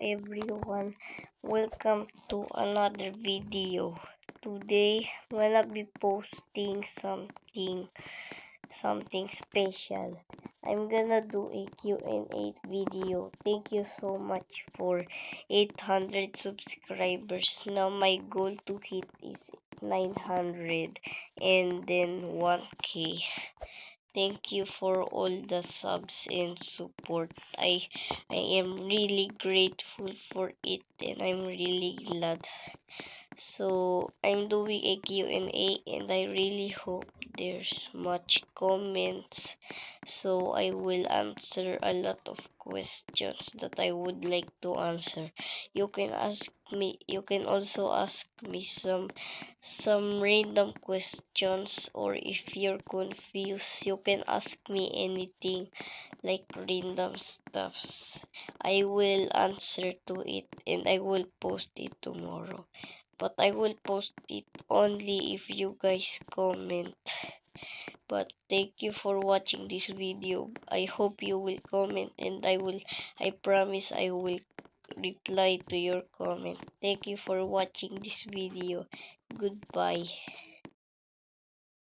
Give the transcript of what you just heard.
everyone, welcome to another video. Today, I'm gonna be posting something special. I'm gonna do a Q&A video. Thank you so much for 800 subscribers. Now my goal to hit is 900 and then 1K. Thank you for all the subs and support. I am really grateful for it and I'm really glad. So I'm doing a Q&A and I really hope there's much comments. So I will answer a lot of questions that I would like to answer. You can also ask me some random questions, or if you're confused, you can ask me anything like random stuffs. I will answer to it and I will post it tomorrow. But I will post it only if you guys comment. But thank you for watching this video. I hope you will comment and I promise I will reply to your comment. Thank you for watching this video. Goodbye.